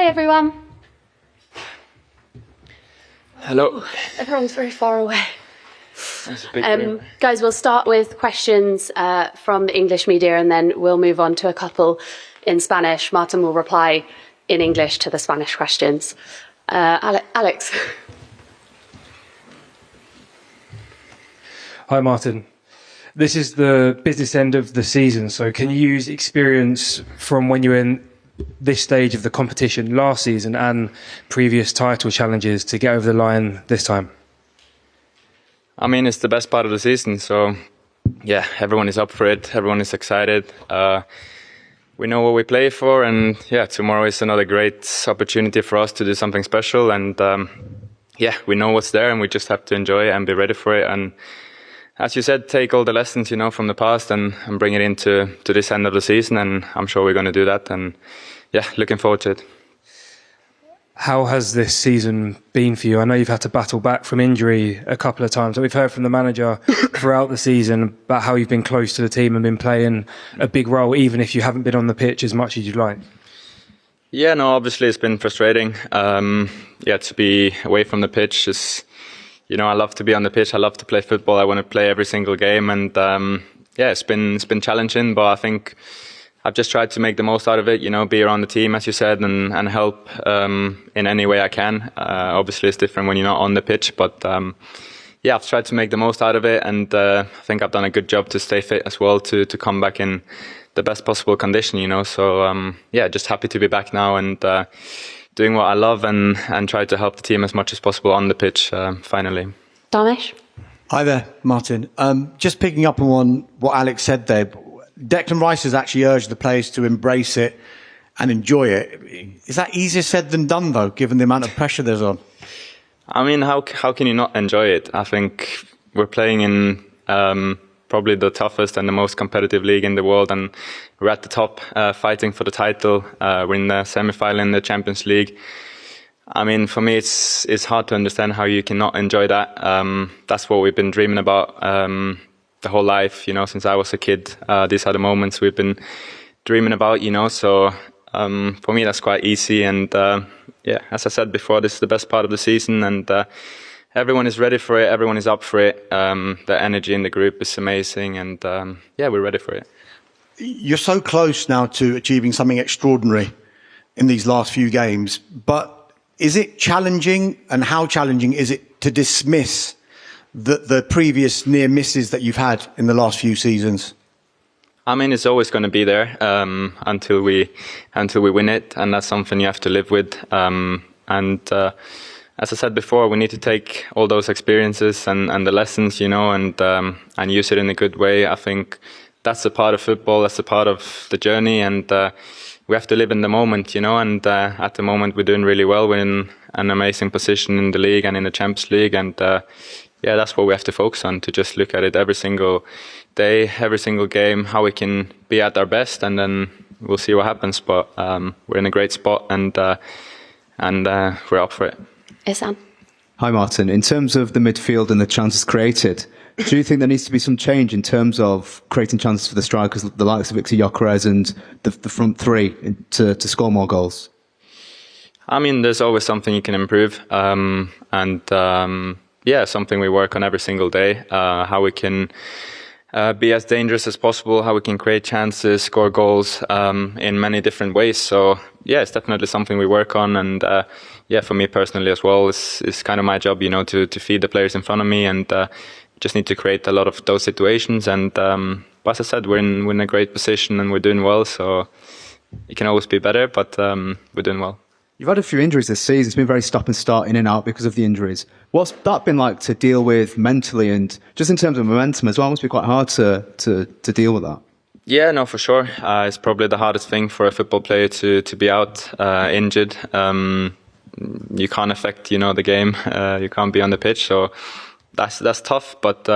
everyone. Hello. Everyone's very far away. That's a big room. Guys, we'll start with questions from the English media and then we'll move on to a couple in Spanish. Martin will reply in English to the Spanish questions. Alex. Hi, Martin. This is the business end of the season, so can you use experience from when you were in this stage of the competition last season and previous title challenges to get over the line this time? I mean, it's the best part of the season, so yeah, everyone is up for it. Everyone is excited. We know what we play for, and yeah, tomorrow is another great opportunity for us to do something special. And yeah, we know what's there, and we just have to enjoy it and be ready for it. And as you said, take all the lessons, from the past and bring it into this end of the season. And I'm sure we're going to do that. And yeah, looking forward to it. How has this season been for you? I know you've had to battle back from injury a couple of times. We've heard from the manager throughout the season about how you've been close to the team and been playing a big role, even if you haven't been on the pitch as much as you'd like. Yeah, no, obviously it's been frustrating. To be away from the pitch is, I love to be on the pitch. I love to play football. I want to play every single game. And it's been challenging, but I think I've just tried to make the most out of it, be around the team, as you said, and help in any way I can. Obviously, it's different when you're not on the pitch, but I've tried to make the most out of it, and I think I've done a good job to stay fit as well, to come back in the best possible condition, So, just happy to be back now and doing what I love and try to help the team as much as possible on the pitch, finally. Dharmesh? Hi there, Martin. Just picking up on what Alex said there, Declan Rice has actually urged the players to embrace it and enjoy it. Is that easier said than done, though, given the amount of pressure there's on? I mean, how can you not enjoy it? I think we're playing in probably the toughest and the most competitive league in the world, and we're at the top, fighting for the title. We're in the semi-final in the Champions League. I mean, for me, it's hard to understand how you cannot enjoy that. That's what we've been dreaming about the whole life, since I was a kid. These are the moments we've been dreaming about, So for me, that's quite easy. And as I said before, this is the best part of the season, and everyone is ready for it. Everyone is up for it. The energy in the group is amazing, and we're ready for it. You're so close now to achieving something extraordinary in these last few games, but is it challenging, and how challenging is it to dismiss the previous near misses that you've had in the last few seasons? I mean, it's always going to be there until we win it, and that's something you have to live with. As I said before, we need to take all those experiences and the lessons, and use it in a good way. I think that's a part of football. That's a part of the journey, and we have to live in the moment, And at the moment, we're doing really well. We're in an amazing position in the league and in the Champions League, and that's what we have to focus on, to just look at it every single day, every single game, how we can be at our best, and then we'll see what happens. But we're in a great spot, and we're up for it. Ihsan? Hi, Martin. In terms of the midfield and the chances created, do you think there needs to be some change in terms of creating chances for the strikers, the likes of Viktor Gyökeres and the front three, to score more goals? I mean, there's always something you can improve, something we work on every single day, how we can be as dangerous as possible, how we can create chances, score goals in many different ways. So it's definitely something we work on, and for me personally as well, it's kind of my job, to feed the players in front of me, and just need to create a lot of those situations. And as I said, we're in a great position and we're doing well, so it can always be better, but we're doing well. You've had a few injuries this season. It's been very stop and start, in and out because of the injuries. What's that been like to deal with mentally, and just in terms of momentum as well? It must be quite hard to deal with that. Yeah, no, for sure. It's probably the hardest thing for a football player to be out injured. You can't affect, the game. You can't be on the pitch, so that's tough. But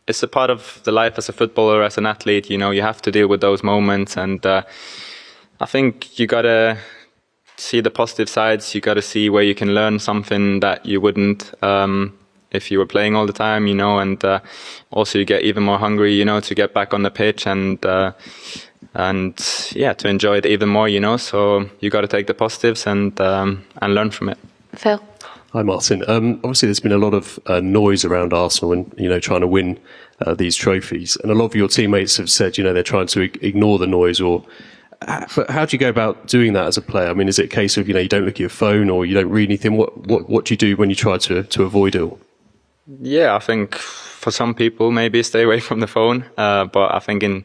it's a part of the life as a footballer, as an athlete. You have to deal with those moments, and I think you gotta see the positive sides. You got to see where you can learn something that you wouldn't if you were playing all the time, and also you get even more hungry, to get back on the pitch. And yeah, to enjoy it even more, so you got to take the positives and learn from it. Phil? Hi, Martin. Obviously, there's been a lot of noise around Arsenal and, trying to win these trophies. And a lot of your teammates have said, they're trying to ignore the noise. But how do you go about doing that as a player? I mean, is it a case of, you don't look at your phone or you don't read anything? What do you do when you try to avoid it all? Yeah, I think for some people, maybe stay away from the phone. But I think in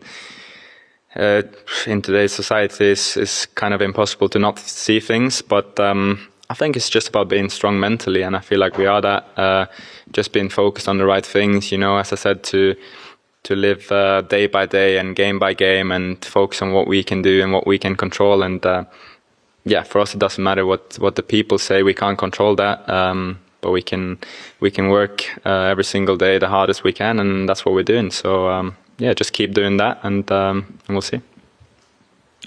today's society, it's kind of impossible to not see things. But I think it's just about being strong mentally, and I feel like we are that. Just being focused on the right things, as I said, to live day by day and game by game, and focus on what we can do and what we can control. And yeah, for us, it doesn't matter what the people say. We can't control that, but we can work every single day the hardest we can, and that's what we're doing. So yeah, just keep doing that, and we'll see.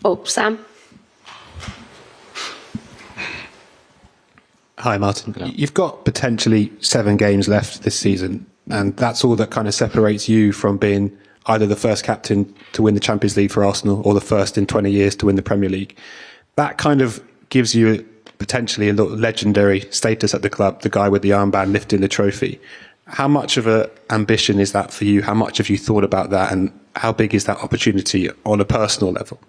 Oh, Sam? Hi, Martin. You've got potentially 7 games left this season, and that's all that kind of separates you from being either the first captain to win the Champions League for Arsenal or the first in 20 years to win the Premier League. That kind of gives you potentially a little legendary status at the club, the guy with the armband lifting the trophy. How much of an ambition is that for you? How much have you thought about that, and how big is that opportunity on a personal level?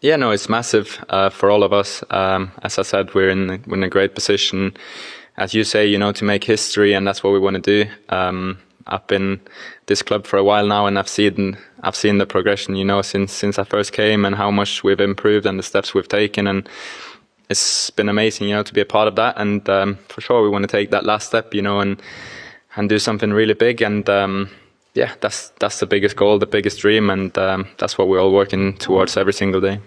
Yeah, no, it's massive for all of us. As I said, we're in a great position, as you say, to make history, and that's what we want to do. I've been this club for a while now, and I've seen the progression, since I first came, and how much we've improved and the steps we've taken, and it's been amazing, to be a part of that. And for sure, we want to take that last step, and do something really big. And yeah, that's the biggest goal, the biggest dream, and that's what we're all working towards every single day.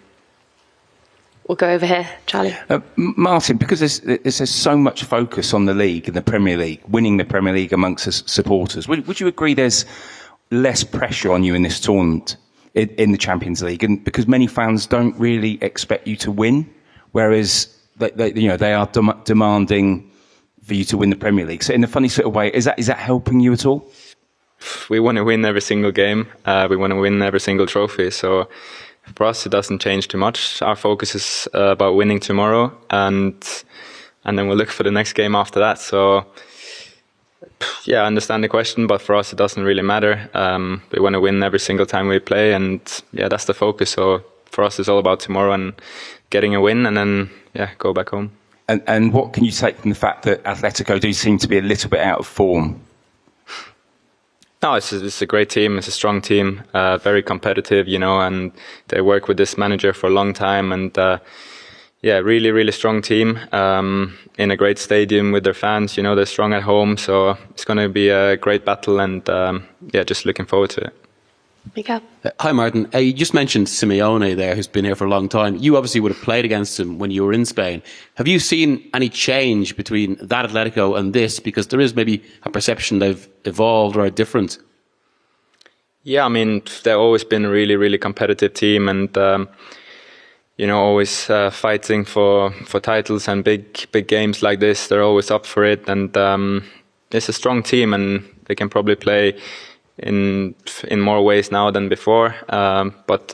We'll go over here. Charlie? Martin, because there's so much focus on the league and the Premier League, winning the Premier League amongst us supporters, would you agree there's less pressure on you in this tournament, in the Champions League? And because many fans don't really expect you to win, whereas they are demanding for you to win the Premier League. So in a funny sort of way, is that helping you at all? We want to win every single game. We want to win every single trophy. So for us, it doesn't change too much. Our focus is about winning tomorrow, and then we'll look for the next game after that. So yeah, I understand the question, but for us, it doesn't really matter. We want to win every single time we play, and yeah, that's the focus. So for us, it's all about tomorrow and getting a win, and then yeah, go back home. And what can you take from the fact that Atletico do seem to be a little bit out of form? No, it's a great team. It's a strong team, very competitive, and they work with this manager for a long time. And yeah, really, really strong team in a great stadium with their fans. They're strong at home, so it's going to be a great battle. And yeah, just looking forward to it. Mika? Hi, Martin. You just mentioned Simeone there, who's been here for a long time. You obviously would have played against him when you were in Spain. Have you seen any change between that Atletico and this? Because there is maybe a perception they've evolved or are different. Yeah, I mean, they've always been a really, really competitive team, and always fighting for titles and big games like this. They're always up for it, and it's a strong team, and they can probably play in more ways now than before. But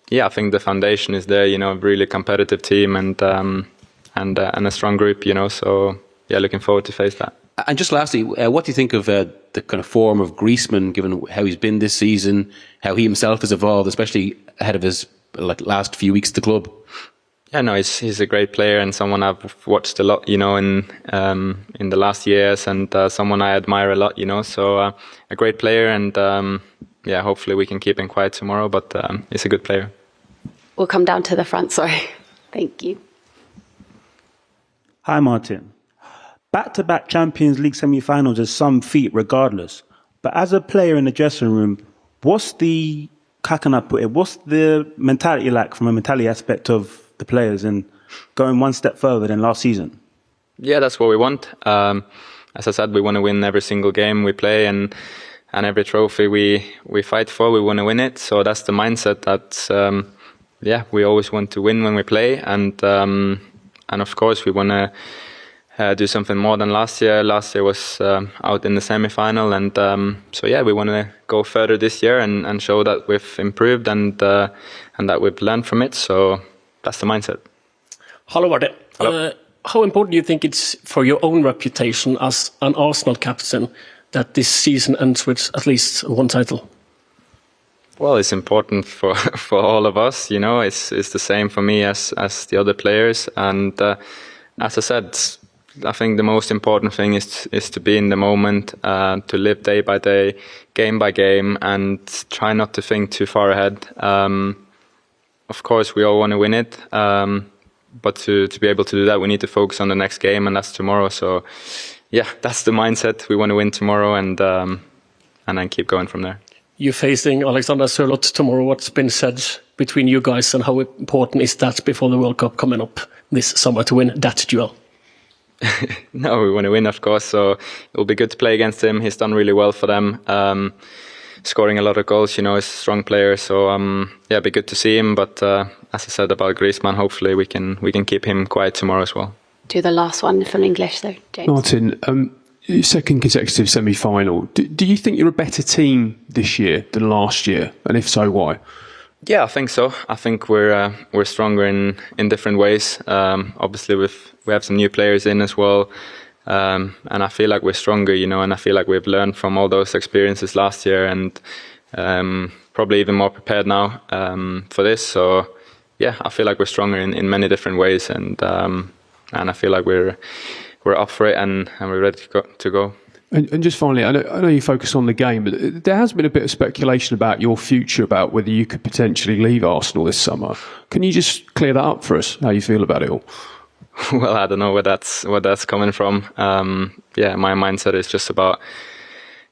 yeah, I think the foundation is there. A really competitive team and a strong group. So yeah, looking forward to face that. And just lastly, what do you think of the kind of form of Griezmann, given how he's been this season, how he himself has evolved, especially ahead of his last few weeks at the club? Yeah, no, he's a great player and someone I've watched a lot, in the last years, and someone I admire a lot, So a great player, and yeah, hopefully we can keep him quiet tomorrow. But he's a good player. We'll come down to the front. Sorry. Thank you. Hi, Martin. Back-to-back Champions League semi-finals is some feat regardless. But as a player in the dressing room, what's the mentality like from a mentality aspect of the players and going one step further than last season? Yeah, that's what we want. As I said, we want to win every single game we play, and every trophy we fight for, we want to win it. So that's the mindset that, yeah, we always want to win when we play. And of course, we want to do something more than last year. Last year was out in the semi-final, and so yeah, we want to go further this year and show that we've improved and that we've learned from it. So that's the mindset. Hello, Martin. How important do you think it's for your own reputation as an Arsenal captain that this season ends with at least one title? Well, it's important for all of us. You know, it's the same for me as the other players. And as I said, I think the most important thing is to be in the moment, to live day by day, game by game, and try not to think too far ahead. Of course, we all want to win it, but to be able to do that, we need to focus on the next game, and that's tomorrow. So, yeah, that's the mindset. We want to win tomorrow, and then keep going from there. You're facing Alexander Sørloth tomorrow. What's been said between you guys, and how important is that before the World Cup coming up this summer to win that duel? No, we want to win, of course. So it'll be good to play against him. He's done really well for them, scoring a lot of goals. You know, he's a strong player. So yeah, it'll be good to see him. But as I said about Griezmann, hopefully we can keep him quiet tomorrow as well. Do the last one from English, though, James. Martin, second consecutive semi-final. Do you think you're a better team this year than last year? And if so, why? Yeah, I think so. I think we're stronger in different ways. Obviously, we have some new players in as well, and I feel like we're stronger, you know. And I feel like we've learned from all those experiences last year, and probably even more prepared now for this. So, yeah, I feel like we're stronger in many different ways, and I feel like we're up for it and we're ready to go. And just finally, I know you focus on the game, but there has been a bit of speculation about your future, about whether you could potentially leave Arsenal this summer. Can you just clear that up for us, how you feel about it all? Well, I don't know where that's coming from. Yeah, my mindset is just about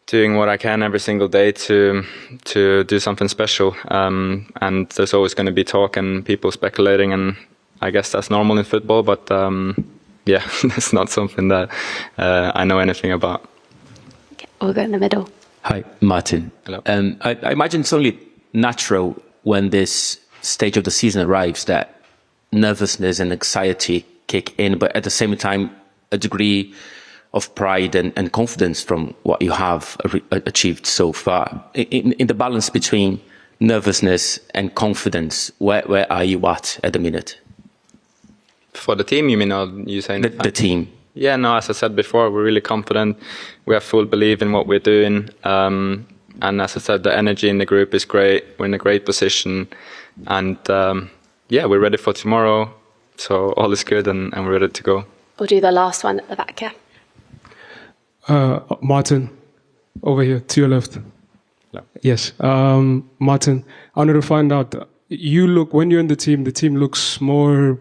doing what I can every single day to do something special. And there's always going to be talk and people speculating, and I guess that's normal in football, but yeah, that's not something that I know anything about. We'll go in the middle. Hi, Martin. Hello. I imagine it's only natural when this stage of the season arrives that nervousness and anxiety kick in, but at the same time, a degree of pride and confidence from what you have achieved so far. In the balance between nervousness and confidence, where are you at the minute? For the team, you mean, or you saying? The team. Yeah, no, as I said before, we're really confident. We have full belief in what we're doing. And as I said, the energy in the group is great. We're in a great position. And yeah, we're ready for tomorrow. So all is good and we're ready to go. We'll do the last one at the back, yeah. Martin, over here to your left. Hello. Yes. Martin, I wanted to find out, when you're in the team looks more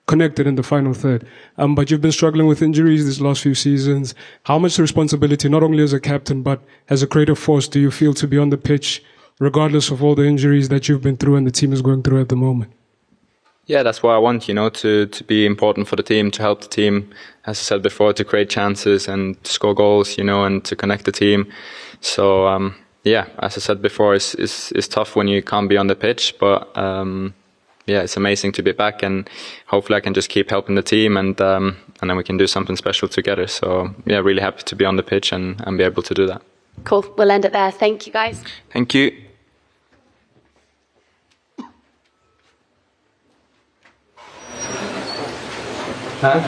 connected in the final third. But you've been struggling with injuries these last few seasons. How much responsibility, not only as a captain, but as a creative force, do you feel to be on the pitch, regardless of all the injuries that you've been through and the team is going through at the moment? Yeah, that's what I want, to be important for the team, to help the team, as I said before, to create chances and to score goals, and to connect the team. So, yeah, as I said before, it's tough when you can't be on the pitch, but yeah, it's amazing to be back, and hopefully I can just keep helping the team, and then we can do something special together. So yeah, really happy to be on the pitch and be able to do that. Cool. We'll end it there. Thank you, guys. Thank you. Huh?